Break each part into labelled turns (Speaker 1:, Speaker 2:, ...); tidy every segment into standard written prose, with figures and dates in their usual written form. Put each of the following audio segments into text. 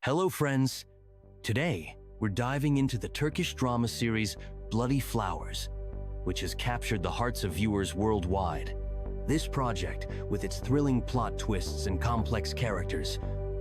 Speaker 1: Hello friends! Today, we're diving into the Turkish drama series Bloody Flowers, which has captured the hearts of viewers worldwide. This project, with its thrilling plot twists and complex characters,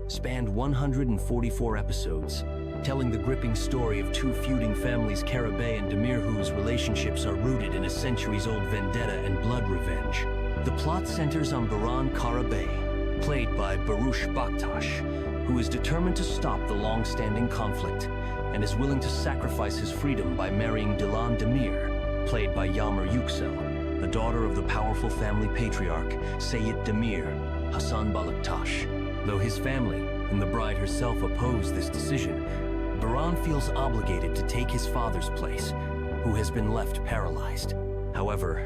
Speaker 1: spanned 144 episodes, telling the gripping story of two feuding families, Karabey and Demir, whose relationships are rooted in a centuries-old vendetta and blood revenge. The plot centers on Baran Karabey, played by Barıs Baktas, who is determined to stop the long-standing conflict and is willing to sacrifice his freedom by marrying Dilan Demir, played by Yagmur Yuksel, the daughter of the powerful family patriarch Seyit Demir, Hasan Baktas. Though his family and the bride herself oppose this decision, Baran feels obligated to take his father's place, who has been left paralyzed. However,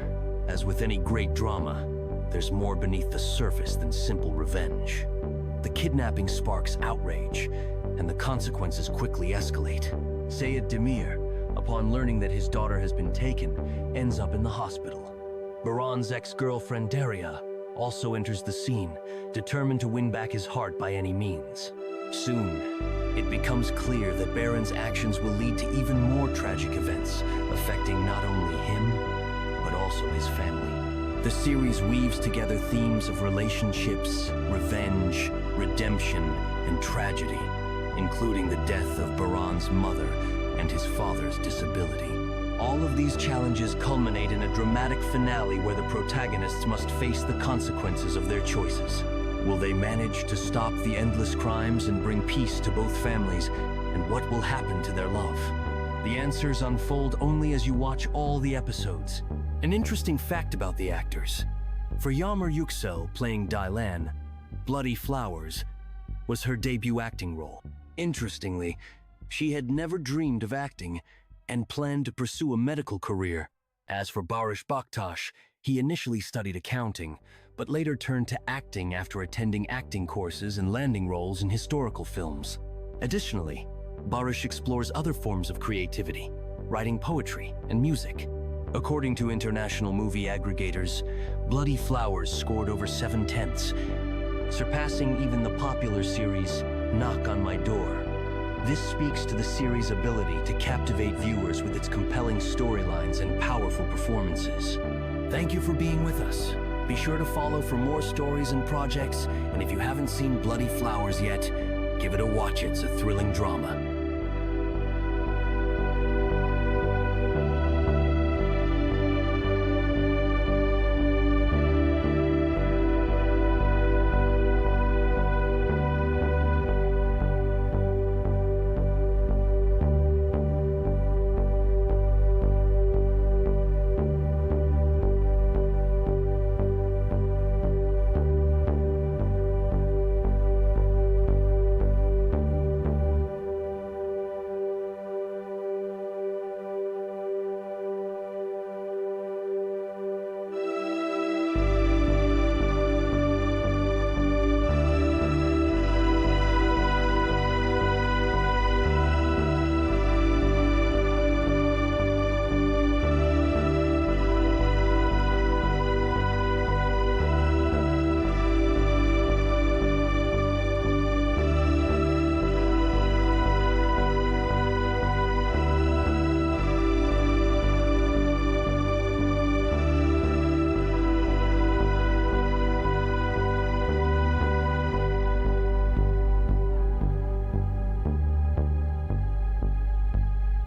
Speaker 1: as with any great drama, there's more beneath the surface than simple revenge. The kidnapping sparks outrage, and the consequences quickly escalate. Seyit Demir, upon learning that his daughter has been taken, ends up in the hospital. Baran's ex-girlfriend Daria also enters the scene, determined to win back his heart by any means. Soon, it becomes clear that Baran's actions will lead to even more tragic events, affecting not only him, but also his family. The series weaves together themes of relationships, revenge, redemption, and tragedy, including the death of Baran's mother and his father's disability. All of these challenges culminate in a dramatic finale where the protagonists must face the consequences of their choices. Will they manage to stop the endless crimes and bring peace to both families, and what will happen to their love? The answers unfold only as you watch all the episodes. An interesting fact about the actors: for Yagmur Yuksel playing Dilan, Bloody Flowers was her debut acting role. Interestingly, she had never dreamed of acting and planned to pursue a medical career. As for Barıs Baktas, he initially studied accounting, but later turned to acting after attending acting courses and landing roles in historical films. Additionally, Barıs explores other forms of creativity, writing poetry and music. According to international movie aggregators, Bloody Flowers scored over 7/10, surpassing even the popular series Knock on My Door. This speaks to the series' ability to captivate viewers with its compelling storylines and powerful performances. Thank you for being with us. Be sure to follow for more stories and projects, and if you haven't seen Bloody Flowers yet, give it a watch. It's a thrilling drama.